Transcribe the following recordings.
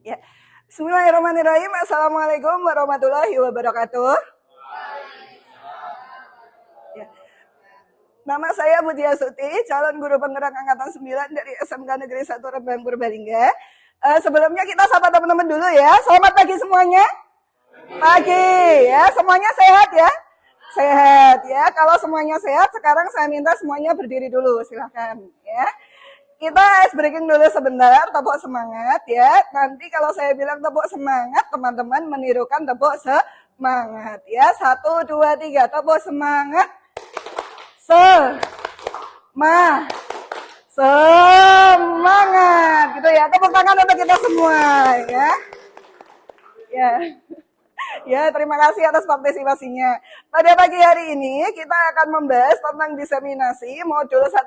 Ya. Bismillahirrahmanirrahim. Assalamualaikum warahmatullahi wabarakatuh. Ya. Nama saya Budia Suti, calon guru penggerak angkatan 9 dari SMK Negeri 1 Rembang Purbalingga. Sebelumnya kita sapa teman-teman dulu ya. Selamat pagi semuanya. Pagi ya, semuanya sehat ya. Sehat ya. Kalau semuanya sehat, sekarang saya minta semuanya berdiri dulu, silahkan ya. Kita ice breaking dulu sebentar, tepuk semangat ya. Nanti kalau saya bilang tepuk semangat, teman-teman menirukan tepuk semangat ya. 1, 2, 3, tepuk semangat. Semangat gitu ya. Tepuk tangan untuk kita semua ya. Ya. Ya, terima kasih atas partisipasinya. Pada pagi hari ini kita akan membahas tentang diseminasi modul 1.4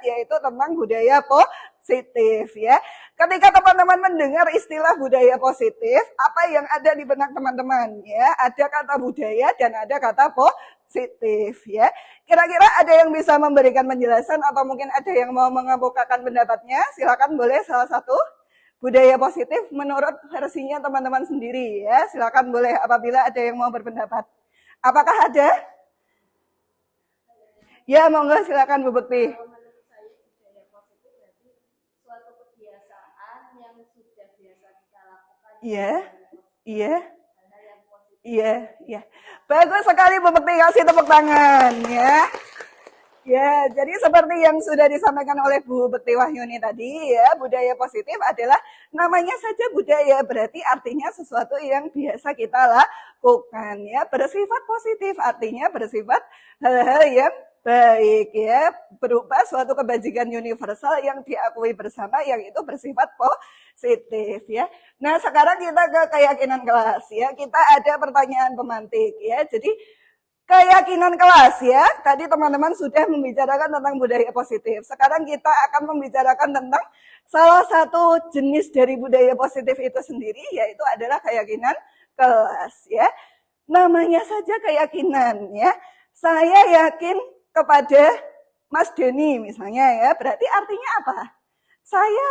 yaitu tentang budaya positif ya. Ketika teman-teman mendengar istilah budaya positif, apa yang ada di benak teman-teman ya? Ada kata budaya dan ada kata positif ya. Kira-kira ada yang bisa memberikan penjelasan atau mungkin ada yang mau mengemukakan pendapatnya? Silakan boleh salah satu. Budaya positif menurut versinya teman-teman sendiri ya. Silakan boleh apabila ada yang mau berpendapat. Apakah ada? Ya, monggo silakan Bu Bekti. Menurut saya budaya positif berarti suatu kebiasaan yang sudah biasa kita lakukan. Iya. Iya. Iya, iya. Bagus sekali Bu Bekti, kasih tepuk tangan ya. Ya, jadi seperti yang sudah disampaikan oleh Bu Bekti Wahyuni tadi ya, budaya positif adalah namanya saja budaya, berarti artinya sesuatu yang biasa kita lakukan ya, bersifat positif, artinya bersifat hal-hal yang baik ya, berupa suatu kebajikan universal yang diakui bersama yang itu bersifat positif ya. Nah, sekarang kita ke keyakinan kelas ya. Kita ada pertanyaan pemantik ya. Jadi keyakinan kelas ya, tadi teman-teman sudah membicarakan tentang budaya positif. Sekarang kita akan membicarakan tentang salah satu jenis dari budaya positif itu sendiri, yaitu adalah keyakinan kelas ya. Namanya saja keyakinan ya. Saya yakin kepada Mas Denny misalnya ya, berarti artinya apa? Saya,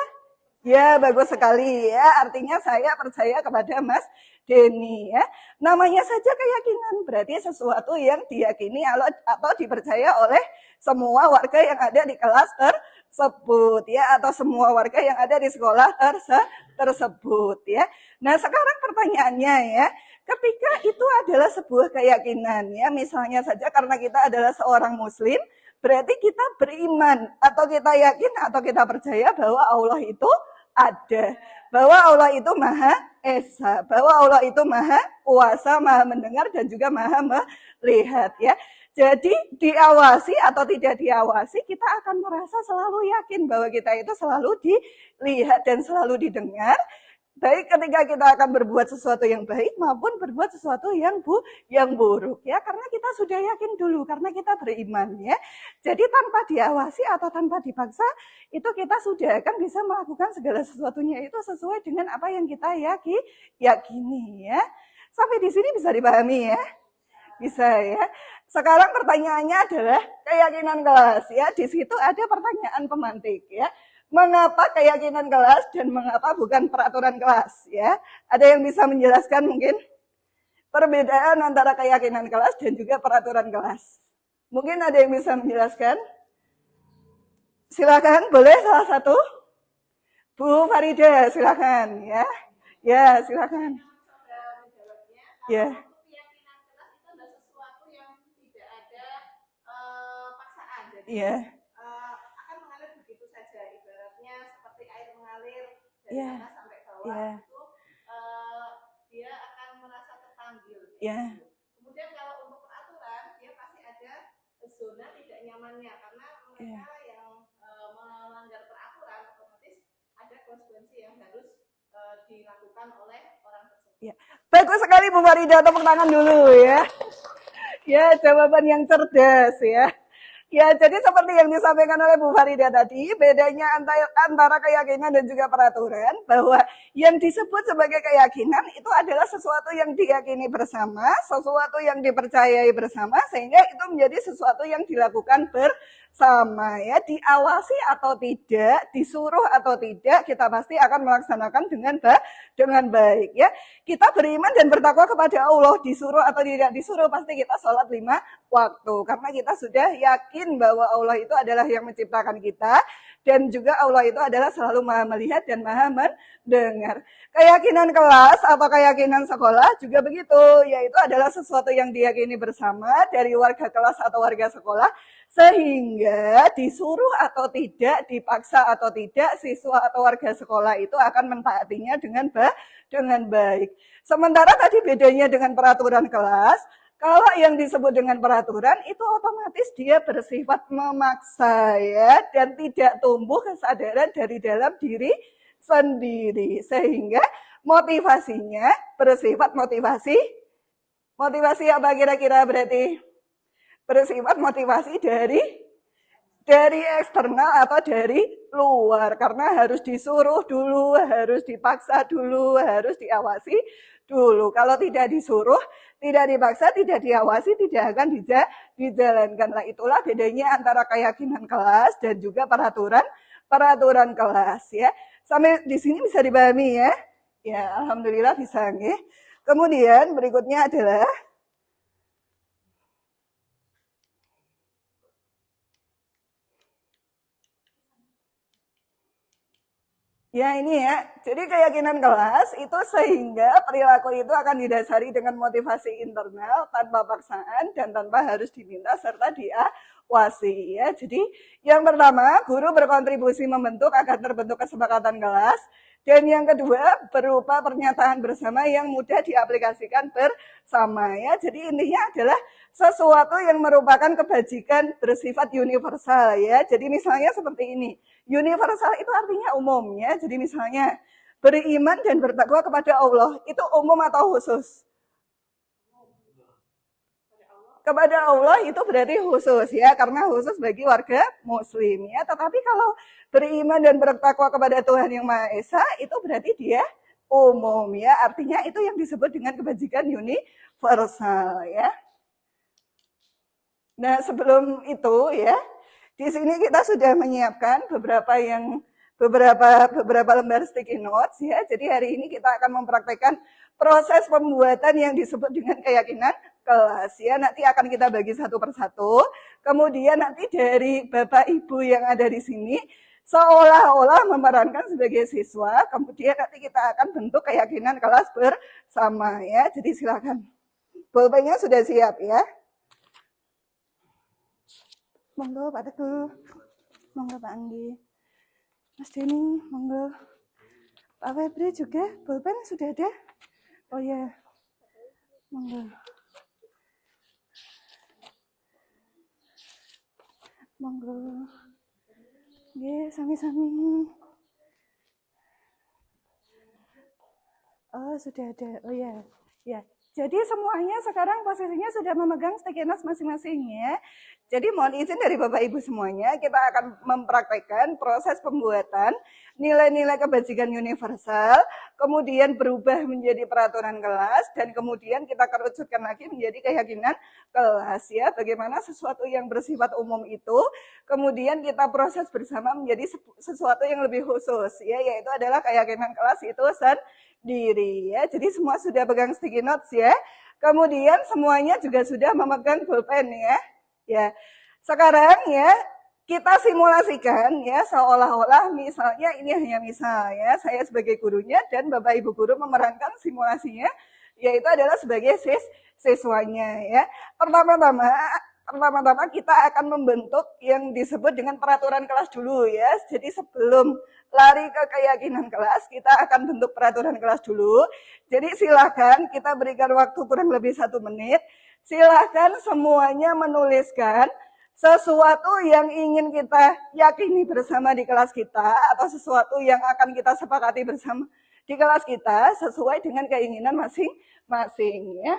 ya bagus sekali ya, artinya saya percaya kepada Mas Denny ya. Namanya saja keyakinan, berarti sesuatu yang diyakini atau dipercaya oleh semua warga yang ada di kelas tersebut ya, atau semua warga yang ada di sekolah tersebut ya. Nah, sekarang pertanyaannya ya, ketika itu adalah sebuah keyakinan ya, misalnya saja karena kita adalah seorang muslim, berarti kita beriman atau kita yakin atau kita percaya bahwa Allah itu ada, bahwa Allah itu Maha Esa, bahwa Allah itu Maha Kuasa, Maha mendengar dan juga Maha melihat ya. Jadi diawasi atau tidak diawasi, kita akan merasa selalu yakin bahwa kita itu selalu dilihat dan selalu didengar. Baik ketika kita akan berbuat sesuatu yang baik maupun berbuat sesuatu yang buruk ya, karena kita sudah yakin dulu, karena kita beriman ya. Jadi tanpa diawasi atau tanpa dipaksa, itu kita sudah akan bisa melakukan segala sesuatunya itu sesuai dengan apa yang kita yakini ya. Sampai di sini bisa dipahami ya? Bisa ya. Sekarang pertanyaannya adalah keyakinan kelas ya. Di situ ada pertanyaan pemantik ya. Mengapa keyakinan kelas dan mengapa bukan peraturan kelas ya? Ada yang bisa menjelaskan mungkin perbedaan antara keyakinan kelas dan juga peraturan kelas? Mungkin ada yang bisa menjelaskan? Silakan, boleh salah satu? Bu Farida, silakan ya. Ya, silakan. Ya. Keyakinan kelas itu adalah sesuatu yang tidak ada paksaan. Jadi akan mengalir begitu saja, ibaratnya seperti air mengalir dari atas sampai bawah itu dia akan merasa terpanggil. Kemudian kalau untuk peraturan dia pasti ada zona tidak nyamannya karena mereka yang melanggar peraturan otomatis ada konsekuensi yang harus dilakukan oleh orang tersebut. Ya. Bagus sekali Bu Farida, tepuk tangan dulu ya. Ya, jawaban yang cerdas ya. Ya, jadi seperti yang disampaikan oleh Bu Farida tadi, bedanya antara keyakinan dan juga peraturan, bahwa yang disebut sebagai keyakinan itu adalah sesuatu yang diyakini bersama, sesuatu yang dipercayai bersama, sehingga itu menjadi sesuatu yang dilakukan bersama ya, diawasi atau tidak, disuruh atau tidak, kita pasti akan melaksanakan dengan baik ya. Kita beriman dan bertakwa kepada Allah, disuruh atau tidak disuruh, pasti kita sholat 5 waktu, karena kita sudah yakin bahwa Allah itu adalah yang menciptakan kita, dan juga Allah itu adalah selalu maha melihat dan maha mendengar. Keyakinan kelas atau keyakinan sekolah juga begitu, yaitu adalah sesuatu yang diyakini bersama dari warga kelas atau warga sekolah, sehingga disuruh atau tidak, dipaksa atau tidak, siswa atau warga sekolah itu akan mentaatinya dengan baik. Sementara tadi bedanya dengan peraturan kelas, kalau yang disebut dengan peraturan itu otomatis dia bersifat memaksa ya, dan tidak tumbuh kesadaran dari dalam diri sendiri, sehingga motivasinya bersifat motivasi apa kira-kira berarti? Bersifat motivasi dari eksternal atau dari luar, karena harus disuruh dulu, harus dipaksa dulu, harus diawasi dulu. Kalau tidak disuruh, tidak dipaksa, tidak diawasi, tidak akan dijalankan. Nah, itulah bedanya antara keyakinan kelas dan juga peraturan kelas ya. Sampai di sini bisa dipahami ya? Ya, alhamdulillah bisa nggih. Kemudian berikutnya adalah ya ini ya, jadi keyakinan kelas itu sehingga perilaku itu akan didasari dengan motivasi internal tanpa paksaan dan tanpa harus diminta serta diawasi ya. Jadi yang pertama, guru berkontribusi membentuk agar terbentuk kesepakatan kelas, dan yang kedua berupa pernyataan bersama yang mudah diaplikasikan bersama ya. Jadi intinya adalah sesuatu yang merupakan kebajikan bersifat universal ya. Jadi misalnya seperti ini. Universal itu artinya umum ya. Jadi misalnya beriman dan bertakwa kepada Allah itu umum atau khusus? Kepada Allah itu berarti khusus ya, karena khusus bagi warga muslim ya. Tetapi kalau beriman dan bertakwa kepada Tuhan yang Maha Esa itu berarti dia umum ya. Artinya itu yang disebut dengan kebajikan universal ya. Nah, sebelum itu ya, di sini kita sudah menyiapkan beberapa lembar sticky notes ya. Jadi hari ini kita akan mempraktekkan proses pembuatan yang disebut dengan keyakinan kelas ya. Nanti akan kita bagi satu persatu. Kemudian nanti dari Bapak Ibu yang ada di sini seolah-olah memerankan sebagai siswa. Kemudian nanti kita akan bentuk keyakinan kelas bersama ya. Jadi silakan. Pulpennya sudah siap ya. Monggo Pak Teguh, monggo Pak Anggi, Mas Denny, monggo, Pak Febri juga, pulpen sudah ada? Oh ya, monggo, monggo, ya sami-sami. Oh sudah ada, oh ya, ya. Jadi semuanya sekarang posisinya sudah memegang sticky notes masing-masing ya. Jadi mohon izin dari Bapak Ibu semuanya, kita akan mempraktekkan proses pembuatan nilai-nilai kebajikan universal, kemudian berubah menjadi peraturan kelas, dan kemudian kita kerucutkan lagi menjadi keyakinan kelas ya. Bagaimana sesuatu yang bersifat umum itu, kemudian kita proses bersama menjadi sesuatu yang lebih khusus ya, yaitu adalah keyakinan kelas itu sendiri ya. Jadi semua sudah pegang sticky notes ya. Kemudian semuanya juga sudah memegang pulpen ya. Ya, sekarang ya kita simulasikan ya, seolah-olah misalnya ini hanya misal ya, saya sebagai gurunya dan Bapak Ibu guru memerankan simulasinya, yaitu adalah sebagai siswanya ya. Pertama-tama kita akan membentuk yang disebut dengan peraturan kelas dulu ya. Jadi sebelum lari ke keyakinan kelas, kita akan bentuk peraturan kelas dulu. Jadi silakan kita berikan waktu kurang lebih 1 menit. Silakan semuanya menuliskan sesuatu yang ingin kita yakini bersama di kelas kita, atau sesuatu yang akan kita sepakati bersama di kelas kita sesuai dengan keinginan masing-masing ya.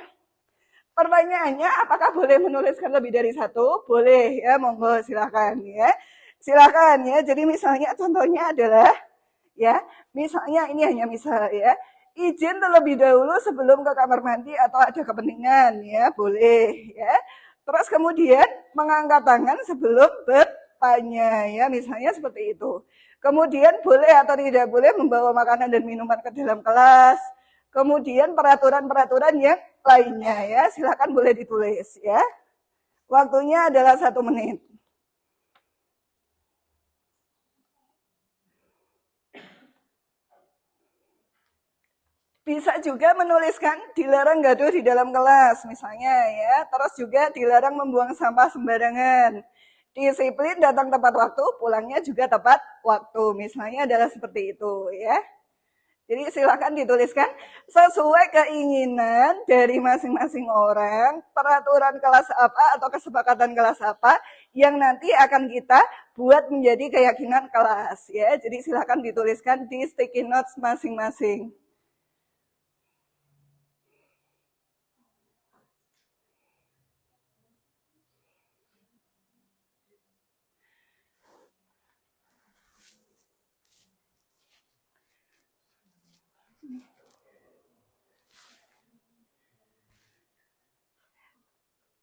Pertanyaannya, apakah boleh menuliskan lebih dari 1? Boleh ya, monggo silakan ya. Silakan ya. Jadi misalnya contohnya adalah ya, misalnya ini hanya misal ya. Izin terlebih dahulu sebelum ke kamar mandi atau ada kepentingan ya, boleh ya. Terus kemudian mengangkat tangan sebelum apanya ya, misalnya seperti itu. Kemudian boleh atau tidak boleh membawa makanan dan minuman ke dalam kelas. Kemudian peraturan-peraturan yang lainnya ya, silakan boleh ditulis ya. Waktunya adalah 1 menit. Bisa juga menuliskan dilarang gaduh di dalam kelas misalnya ya. Terus juga dilarang membuang sampah sembarangan. Disiplin datang tepat waktu, pulangnya juga tepat waktu. Misalnya adalah seperti itu ya. Jadi silakan dituliskan sesuai keinginan dari masing-masing orang, peraturan kelas apa atau kesepakatan kelas apa yang nanti akan kita buat menjadi keyakinan kelas ya. Jadi silakan dituliskan di sticky notes masing-masing.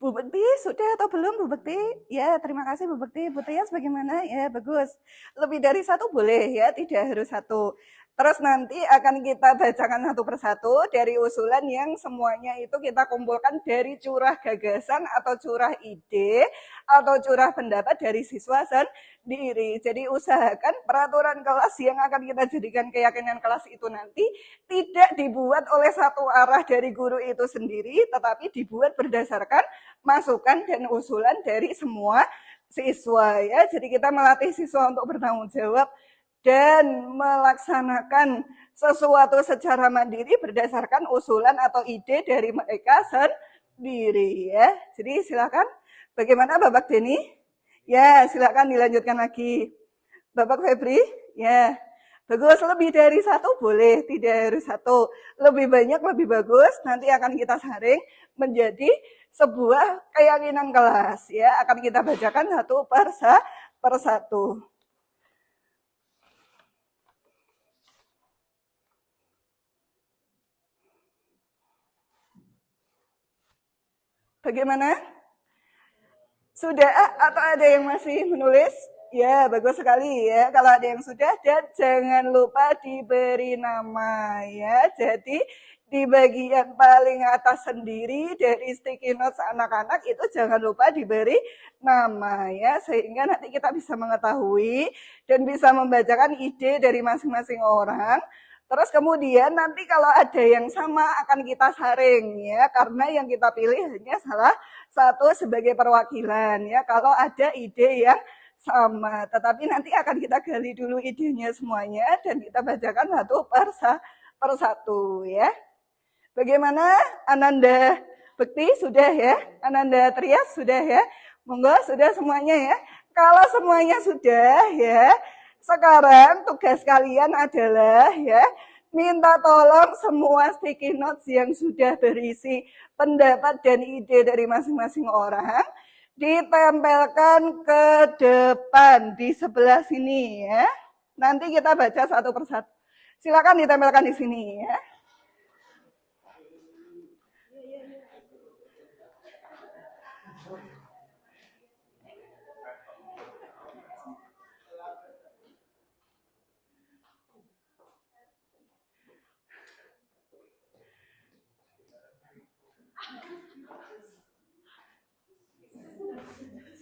Bu Bekti, sudah atau belum Bu Bekti? Ya, terima kasih Bu Bekti. Bu Tias bagaimana? Ya, bagus. Lebih dari 1 boleh ya, tidak harus 1. Terus nanti akan kita bacakan satu persatu dari usulan yang semuanya itu kita kumpulkan dari curah gagasan atau curah ide atau curah pendapat dari siswa sendiri. Jadi usahakan peraturan kelas yang akan kita jadikan keyakinan kelas itu nanti tidak dibuat oleh satu arah dari guru itu sendiri, tetapi dibuat berdasarkan masukan dan usulan dari semua siswa ya. Jadi kita melatih siswa untuk bertanggung jawab dan melaksanakan sesuatu secara mandiri berdasarkan usulan atau ide dari mereka sendiri ya. Jadi silakan. Bagaimana Bapak Denny? Ya, silakan dilanjutkan lagi. Bapak Febri? Ya. Bagus, lebih dari 1 boleh, tidak harus 1. Lebih banyak lebih bagus. Nanti akan kita saring menjadi sebuah keyakinan kelas ya. Akan kita bacakan satu per satu. Bagaimana? Sudah atau ada yang masih menulis? Ya, bagus sekali ya. Kalau ada yang sudah, dan jangan lupa diberi nama ya. Jadi di bagian paling atas sendiri dari sticky notes anak-anak itu jangan lupa diberi nama ya. Sehingga nanti kita bisa mengetahui dan bisa membacakan ide dari masing-masing orang. Terus kemudian nanti kalau ada yang sama akan kita saring ya, karena yang kita pilih hanya salah satu sebagai perwakilan ya. Kalau ada ide yang sama, tetapi nanti akan kita gali dulu idenya semuanya dan kita bacakan satu per satu ya. Bagaimana Ananda Bekti sudah ya? Ananda Trias sudah ya? Monggo sudah semuanya ya. Kalau semuanya sudah ya, sekarang tugas kalian adalah ya, minta tolong semua sticky notes yang sudah berisi pendapat dan ide dari masing-masing orang ditempelkan ke depan di sebelah sini ya. Nanti kita baca satu persatu. Silakan ditempelkan di sini ya.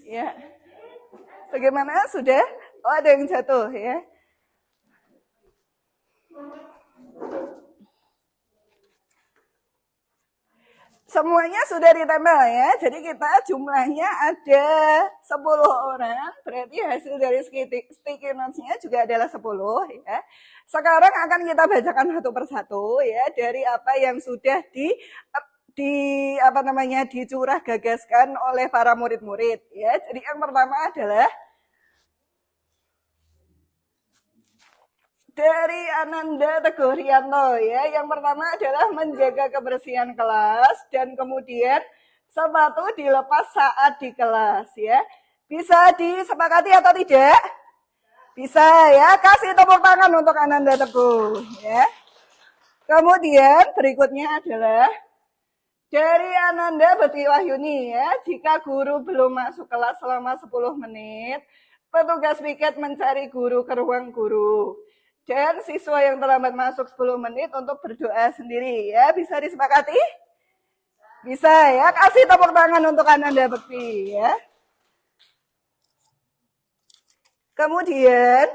Ya. Bagaimana? Sudah? Oh, ada yang jatuh ya. Semuanya sudah ditempel ya. Jadi kita jumlahnya ada 10 orang. Berarti hasil dari sticky notes-nya juga adalah 10 ya. Sekarang akan kita bacakan satu persatu ya dari apa yang sudah dicurah gagaskan oleh para murid-murid ya. Jadi yang pertama adalah dari Ananda Teguh Rianto ya. Yang pertama adalah menjaga kebersihan kelas dan kemudian sepatu dilepas saat di kelas ya. Bisa disepakati atau tidak? Bisa ya. Kasih tepuk tangan untuk Ananda Teguh ya. Kemudian berikutnya adalah dari Ananda Bekti Wahyuni ya, jika guru belum masuk kelas selama 10 menit, Petugas piket mencari guru ke ruang guru. Dan siswa yang terlambat masuk 10 menit untuk berdoa sendiri. Ya, bisa disepakati? Bisa ya. Kasih tepuk tangan untuk Ananda Bekti ya. Kemudian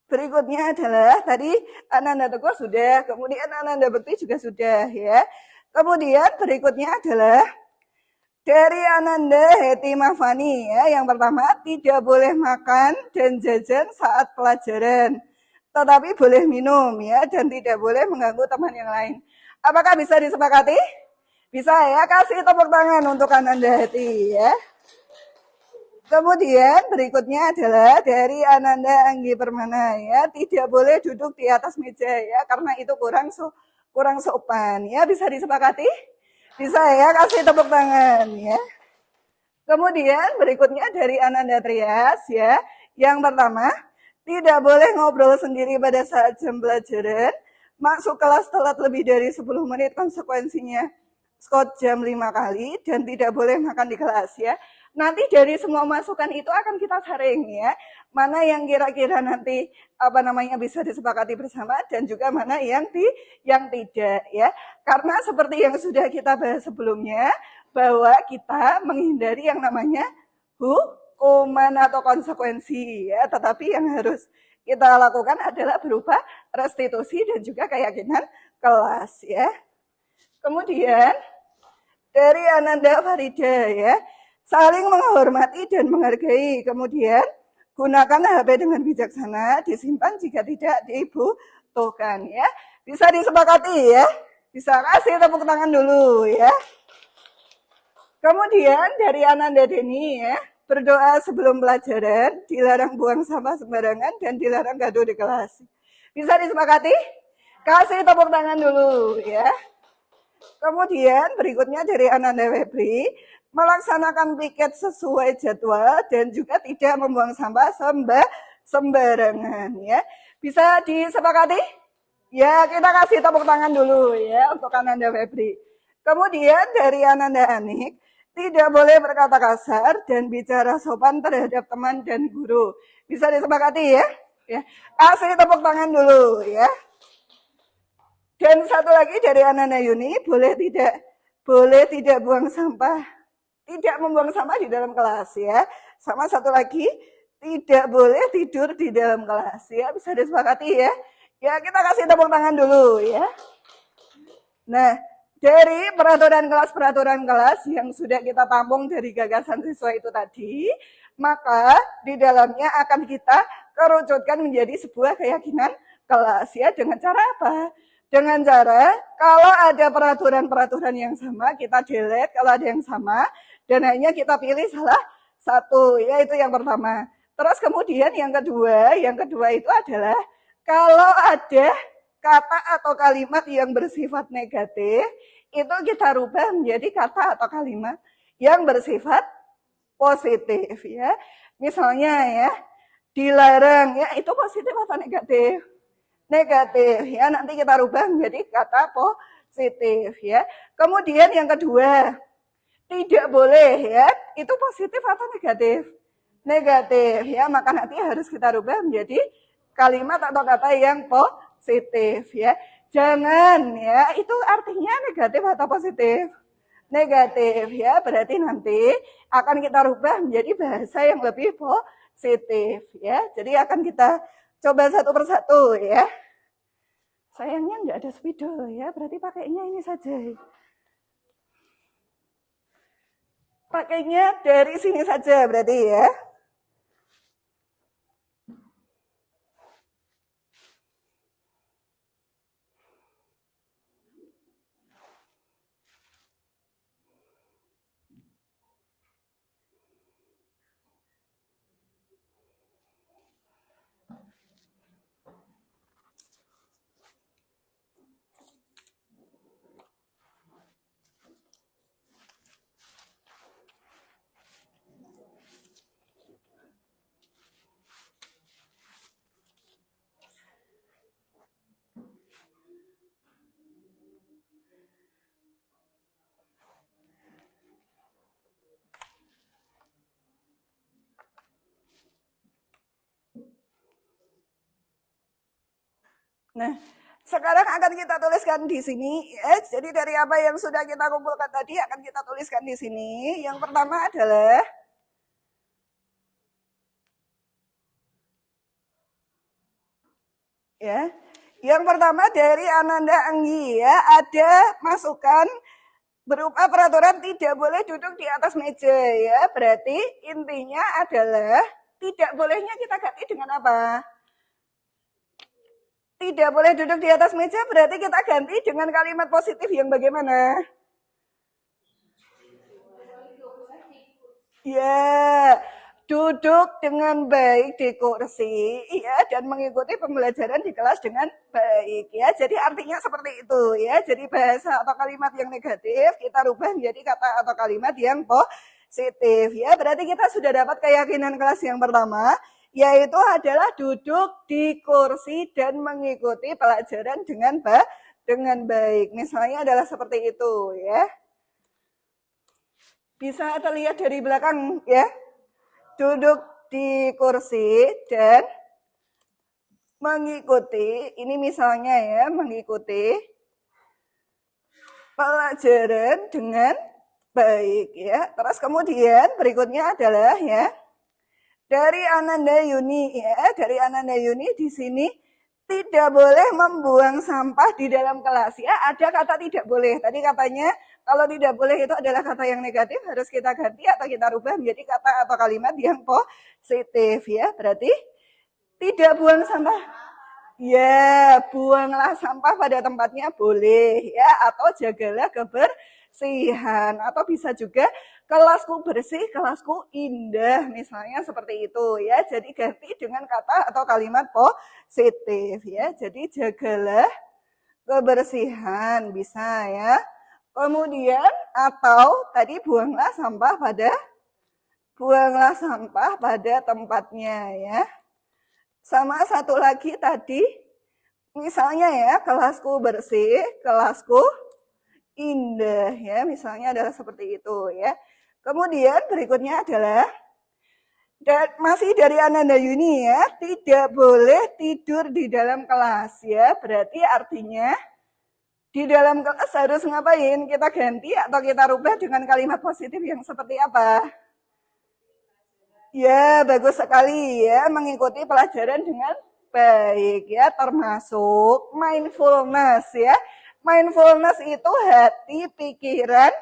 berikutnya adalah tadi Ananda Teguh sudah, kemudian Ananda Bekti juga sudah ya. Kemudian berikutnya adalah dari Ananda Heti Mafani ya. Yang pertama, tidak boleh makan dan jajan saat pelajaran, tetapi boleh minum ya, dan tidak boleh mengganggu teman yang lain. Apakah bisa disepakati? Bisa ya, kasih tepuk tangan untuk Ananda Heti ya. Kemudian berikutnya adalah dari Ananda Anggi Permana ya, tidak boleh duduk di atas meja ya, karena itu kurang sopan ya. Bisa disepakati? Bisa ya, kasih tepuk tangan ya. Kemudian berikutnya dari Ananda Trias ya. Yang pertama, tidak boleh ngobrol sendiri pada saat jam pelajaran. Masuk kelas telat lebih dari 10 menit konsekuensinya skot jam 5 kali, dan tidak boleh makan di kelas ya. Nanti dari semua masukan itu akan kita saring ya. Mana yang kira-kira nanti bisa disepakati bersama, dan juga mana yang tidak ya. Karena seperti yang sudah kita bahas sebelumnya, bahwa kita menghindari yang namanya hukuman atau konsekuensi ya, tetapi yang harus kita lakukan adalah berupa restitusi dan juga keyakinan kelas ya. Kemudian dari Ananda Farida ya, saling menghormati dan menghargai. Kemudian gunakan HP dengan bijaksana, disimpan jika tidak dibutuhkan ya. Bisa disepakati ya. Bisa, kasih tepuk tangan dulu ya. Kemudian dari Ananda Deni ya, berdoa sebelum pelajaran, dilarang buang sampah sembarangan, dan dilarang gaduh di kelas. Bisa disepakati? Kasih tepuk tangan dulu ya. Kemudian berikutnya dari Ananda Febri, melaksanakan piket sesuai jadwal dan juga tidak membuang sampah sembarangan ya. Bisa disepakati? Ya, kita kasih tepuk tangan dulu ya untuk Ananda Febri. Kemudian dari Ananda Anik, tidak boleh berkata kasar dan bicara sopan terhadap teman dan guru. Bisa disepakati ya? Ya, kasih tepuk tangan dulu ya. Dan satu lagi dari Ananda Yuni, boleh tidak buang sampah, tidak membuang sampah di dalam kelas ya. Sama satu lagi, tidak boleh tidur di dalam kelas ya. Bisa disepakati ya. Ya, kita kasih tepuk tangan dulu ya. Nah, dari peraturan kelas yang sudah kita tampung dari gagasan siswa itu tadi, maka di dalamnya akan kita kerucutkan menjadi sebuah keyakinan kelas ya. Dengan cara apa? Dengan cara kalau ada peraturan-peraturan yang sama, kita delete kalau ada yang sama, dan hanya kita pilih salah satu, yaitu yang pertama. Terus kemudian yang kedua itu adalah kalau ada kata atau kalimat yang bersifat negatif, itu kita rubah menjadi kata atau kalimat yang bersifat positif ya. Misalnya ya, dilarang ya, itu positif atau negatif? Negatif ya, nanti kita rubah menjadi kata positif ya. Kemudian yang kedua, tidak boleh ya, itu positif atau negatif? Negatif ya, maka nanti harus kita rubah menjadi kalimat atau kata yang positif ya. Jangan ya, itu artinya negatif atau positif? Negatif ya, berarti nanti akan kita rubah menjadi bahasa yang lebih positif ya. Jadi akan kita coba satu persatu ya. Sayangnya nggak ada spidol ya, berarti pakainya ini saja. Pakainya dari sini saja berarti ya. Nah, sekarang akan kita tuliskan di sini ya. Jadi dari apa yang sudah kita kumpulkan tadi akan kita tuliskan di sini. Yang pertama adalah ya. Yang pertama dari Ananda Anggi ya, ada masukan berupa peraturan tidak boleh duduk di atas meja ya. Berarti intinya adalah tidak bolehnya kita ganti dengan apa? Tidak boleh duduk di atas meja, berarti kita ganti dengan kalimat positif yang bagaimana? Ya, duduk dengan baik di kursi ya dan mengikuti pembelajaran di kelas dengan baik ya. Jadi artinya seperti itu ya. Jadi bahasa atau kalimat yang negatif kita rubah menjadi kata atau kalimat yang positif ya. Berarti kita sudah dapat keyakinan kelas yang pertama, yaitu adalah duduk di kursi dan mengikuti pelajaran dengan baik. Misalnya adalah seperti itu ya. Bisa terlihat dari belakang ya. Duduk di kursi dan mengikuti, ini misalnya ya, mengikuti pelajaran dengan baik ya. Terus kemudian berikutnya adalah ya, dari Ananda Yuni ya, dari Ananda Yuni di sini tidak boleh membuang sampah di dalam kelas ya. Ada kata tidak boleh. Tadi katanya kalau tidak boleh itu adalah kata yang negatif, harus kita ganti atau kita rubah menjadi kata atau kalimat yang positif ya. Berarti tidak buang sampah. Ya, buanglah sampah pada tempatnya boleh ya, atau jagalah kebersihan, atau bisa juga kelasku bersih, kelasku indah, misalnya seperti itu ya. Jadi ganti dengan kata atau kalimat positif ya. Jadi jagalah kebersihan bisa ya. Kemudian atau tadi buanglah sampah pada tempatnya ya. Sama satu lagi tadi, misalnya ya, kelasku bersih, kelasku indah ya, misalnya adalah seperti itu ya. Kemudian berikutnya adalah masih dari Ananda Yuni ya, tidak boleh tidur di dalam kelas ya. Berarti artinya di dalam kelas harus ngapain? Kita ganti atau kita rubah dengan kalimat positif yang seperti apa? Ya, bagus sekali ya, mengikuti pelajaran dengan baik ya, termasuk mindfulness ya. Mindfulness itu hati, pikiran,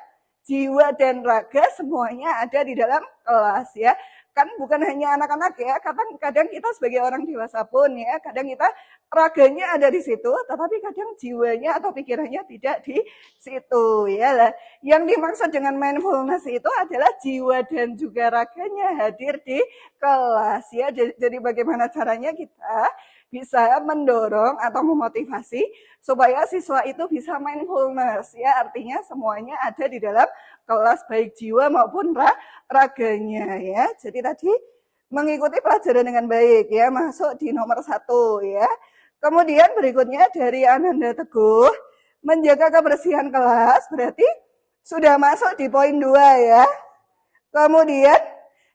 jiwa dan raga semuanya ada di dalam kelas ya. Kan bukan hanya anak-anak ya, kadang kita sebagai orang dewasa pun ya, kadang kita raganya ada di situ, tetapi kadang jiwanya atau pikirannya tidak di situ ya. Yang dimaksud dengan mindfulness itu adalah jiwa dan juga raganya hadir di kelas ya. Jadi bagaimana caranya kita bisa mendorong atau memotivasi supaya siswa itu bisa mindfulness ya, artinya semuanya ada di dalam kelas baik jiwa maupun raganya ya. Jadi tadi mengikuti pelajaran dengan baik ya, masuk di nomor 1 ya. Kemudian berikutnya dari Ananda Teguh, menjaga kebersihan kelas, berarti sudah masuk di poin 2 ya. Kemudian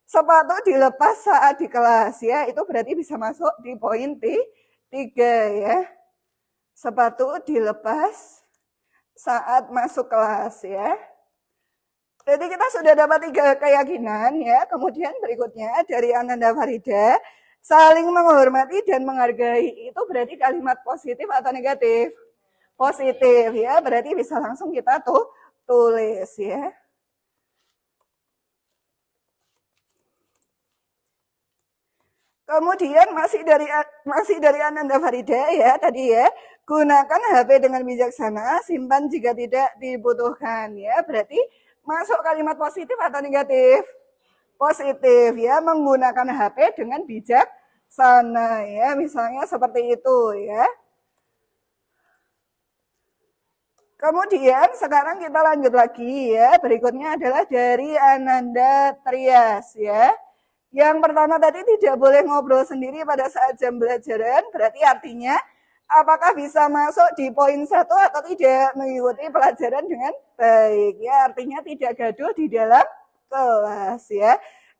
sepatu dilepas saat di kelas ya, itu berarti bisa masuk di poin 3 ya. Sepatu dilepas saat masuk kelas ya. Berarti kita sudah dapat 3 keyakinan ya. Kemudian berikutnya dari Ananda Farida, saling menghormati dan menghargai itu berarti kalimat positif atau negatif? Positif ya, berarti bisa langsung kita tulis ya. Kemudian masih dari Ananda Farida ya tadi ya, gunakan HP dengan bijaksana, simpan jika tidak dibutuhkan ya. Berarti masuk kalimat positif atau negatif? Positif ya, menggunakan HP dengan bijaksana ya, misalnya seperti itu ya. Kemudian sekarang kita lanjut lagi ya, berikutnya adalah dari Ananda Trias ya. Yang pertama tadi tidak boleh ngobrol sendiri pada saat jam pelajaran, berarti artinya apakah bisa masuk di poin 1 atau tidak, mengikuti pelajaran dengan baik ya, artinya tidak gaduh di dalam kelas ya.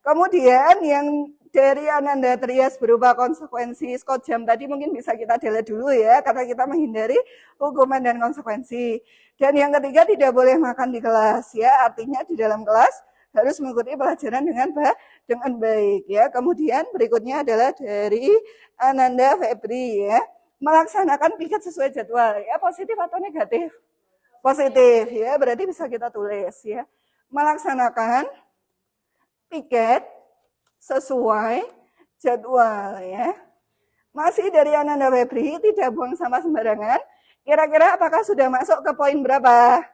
Kemudian yang dari Ananda Trias berupa konsekuensi Scott jam tadi mungkin bisa kita delete dulu ya, karena kita menghindari hukuman dan konsekuensi. Dan yang ketiga, tidak boleh makan di kelas ya, artinya di dalam kelas harus mengikuti pelajaran dengan baik ya. Kemudian berikutnya adalah dari Ananda Febri ya, melaksanakan piket sesuai jadwal ya, positif atau negatif? Positif ya, berarti bisa kita tulis ya. Melaksanakan piket sesuai jadwal ya. Masih dari Ananda Febri, tidak buang sampah sembarangan. Kira-kira apakah sudah masuk ke poin berapa?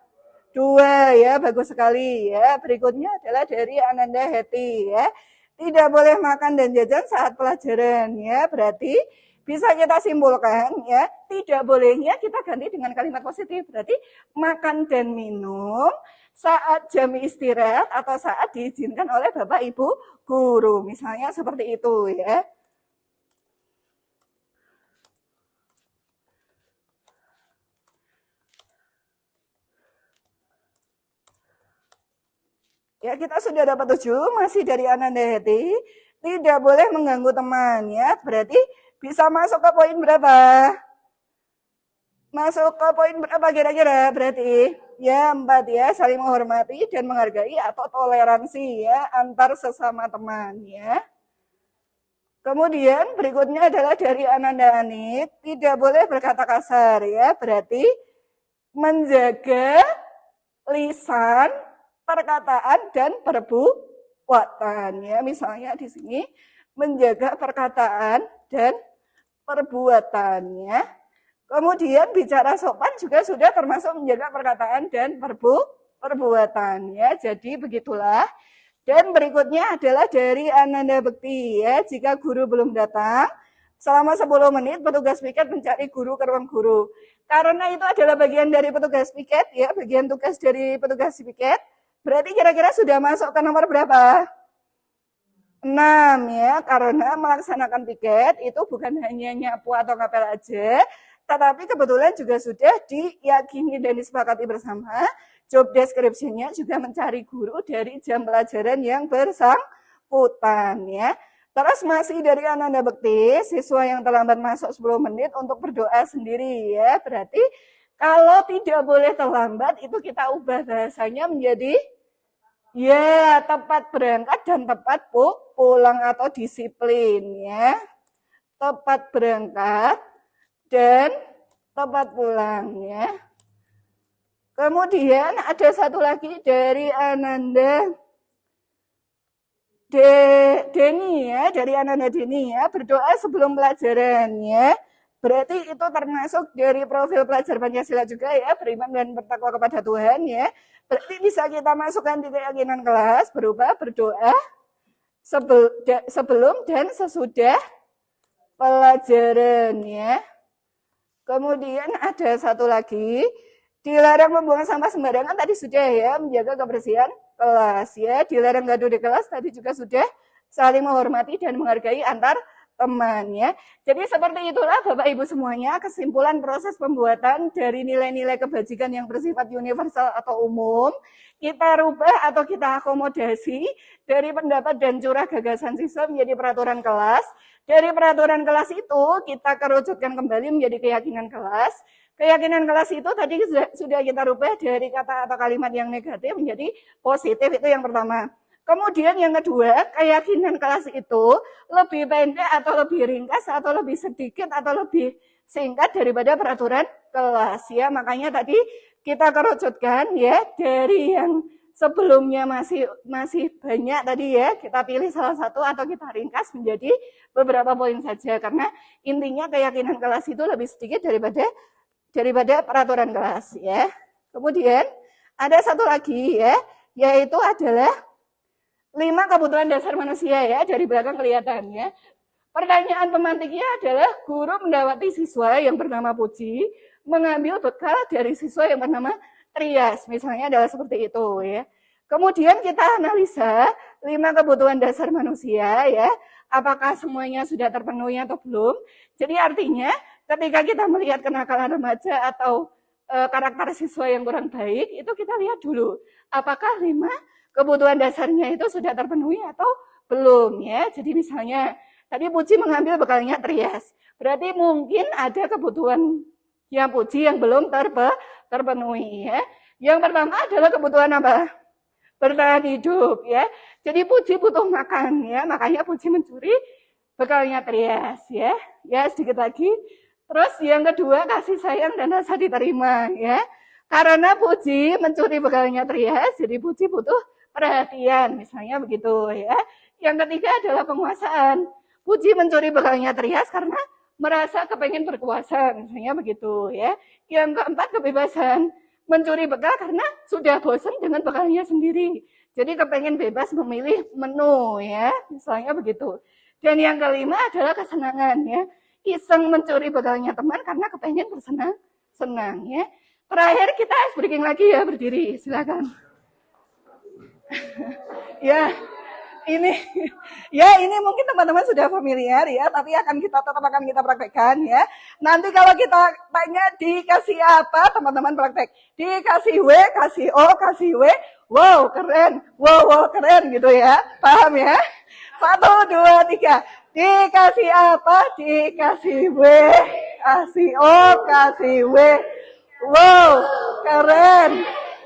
2 ya, bagus sekali ya. Berikutnya adalah dari Ananda Heti ya. Tidak boleh makan dan jajan saat pelajaran ya. Berarti bisa kita simpulkan ya, tidak bolehnya kita ganti dengan kalimat positif. Berarti makan dan minum saat jam istirahat atau saat diizinkan oleh Bapak Ibu guru. Misalnya seperti itu ya. Ya, kita sudah dapat 7, masih dari Ananda Heti. Tidak boleh mengganggu teman ya. Berarti bisa masuk ke poin berapa? Masuk ke poin berapa kira-kira? Berarti ya 4 ya, saling menghormati dan menghargai atau toleransi ya antar sesama teman ya. Kemudian berikutnya adalah dari Ananda Anik, tidak boleh berkata kasar ya. Berarti menjaga lisan, perkataan dan perbuatan ya. Misalnya di sini menjaga perkataan dan perbuatannya. Kemudian bicara sopan juga sudah termasuk menjaga perkataan dan perbuatannya. Jadi begitulah. Dan berikutnya adalah dari Ananda Bekti ya. Jika guru belum datang, selama 10 menit petugas piket mencari guru ke ruang guru. Karena itu adalah bagian dari petugas piket ya, bagian tugas dari petugas piket. Berarti kira-kira sudah masuk ke nomor berapa? 6 ya, karena melaksanakan piket itu bukan hanya nyapu atau ngapel aja, tetapi kebetulan juga sudah diyakini dan disepakati bersama. Job description-nya juga mencari guru dari jam pelajaran yang bersangkutan ya. Terus masih dari Ananda Bekti, siswa yang terlambat masuk 10 menit untuk berdoa sendiri ya. Berarti kalau tidak boleh terlambat itu kita ubah bahasanya menjadi ya tepat berangkat dan tepat pulang atau disiplin ya. Tepat berangkat dan tepat pulang ya. Kemudian ada satu lagi dari Ananda Deni ya, dari Ananda Deni ya, berdoa sebelum pelajaran ya. Berarti itu termasuk dari profil pelajar Pancasila juga ya, beriman dan bertakwa kepada Tuhan ya. Berarti bisa kita masukkan di keyakinan kelas berupa berdoa sebelum dan sesudah pelajaran ya. Kemudian ada satu lagi, dilarang membuang sampah sembarangan tadi sudah ya, menjaga kebersihan kelas ya, dilarang gaduh di kelas tadi juga sudah, saling menghormati dan menghargai antar teman ya. Jadi seperti itulah Bapak Ibu semuanya kesimpulan proses pembuatan dari nilai-nilai kebajikan yang bersifat universal atau umum, kita rubah atau kita akomodasi dari pendapat dan curah gagasan siswa menjadi peraturan kelas. Dari peraturan kelas itu kita kerucutkan kembali menjadi keyakinan kelas. Keyakinan kelas itu tadi sudah kita rubah dari kata atau kalimat yang negatif menjadi positif, itu yang pertama. Kemudian yang kedua, keyakinan kelas itu lebih pendek atau lebih ringkas atau lebih sedikit atau lebih singkat daripada peraturan kelas ya. Makanya tadi kita kerucutkan ya, dari yang sebelumnya masih banyak tadi ya, kita pilih salah satu atau kita ringkas menjadi beberapa poin saja, karena intinya keyakinan kelas itu lebih sedikit daripada peraturan kelas ya. Kemudian ada satu lagi ya, yaitu adalah 5 kebutuhan dasar manusia ya, dari belakang kelihatan ya. Pertanyaan pemantiknya adalah guru mendapati siswa yang bernama Puji mengambil bekal dari siswa yang bernama Trias, misalnya adalah seperti itu ya. Kemudian kita analisa 5 kebutuhan dasar manusia ya, apakah semuanya sudah terpenuhi atau belum. Jadi artinya ketika kita melihat kenakalan remaja atau karakter siswa yang kurang baik, itu kita lihat dulu apakah 5 kebutuhan dasarnya itu sudah terpenuhi atau belum ya. Jadi misalnya tadi Puji mengambil bekalnya Trias, berarti mungkin ada kebutuhan yang Puji yang belum terpenuhi ya. Yang pertama adalah kebutuhan apa? Bertahan hidup ya. Jadi Puji butuh makan ya, makanya Puji mencuri bekalnya Trias ya. Ya, sedikit lagi. Terus yang kedua, kasih sayang dan rasa diterima ya. Karena Puji mencuri bekalnya Trias, jadi Puji butuh perhatian, misalnya begitu ya. Yang ketiga adalah penguasaan. Puji mencuri bekalnya Trias karena merasa kepengen berkuasa, misalnya begitu ya. Yang keempat, kebebasan. Mencuri bekal karena sudah bosan dengan bekalnya sendiri. Jadi kepengen bebas memilih menu ya, misalnya begitu. Dan yang kelima adalah kesenangan ya. Iseng mencuri bekalnya teman karena kepengen bersenang-senang ya. Terakhir kita ice breaking lagi ya, berdiri, silakan. Ya, ini mungkin teman-teman sudah familiar ya, tapi akan kita praktekkan ya. Nanti kalau kita tanya dikasih apa, teman-teman praktek. Dikasih W, kasih O, kasih W. Wow, keren. Wow, keren gitu ya. Paham ya? 1, 2, 3. Dikasih apa? Dikasih W, kasih O, kasih W. Wow, keren.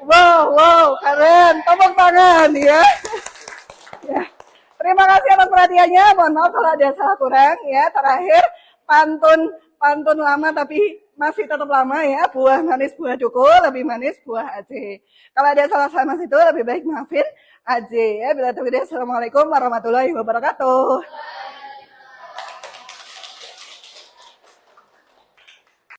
Wow, keren. Tepuk tangan ya. Ya. Terima kasih atas perhatiannya. Mohon maaf kalau ada salah kurang ya. Terakhir pantun lama tapi masih tetap lama ya. Buah manis buah duku, lebih manis buah aje. Kalau ada salah-salah itu lebih baik maafin aje ya. Bila taufiq, assalamualaikum warahmatullahi wabarakatuh.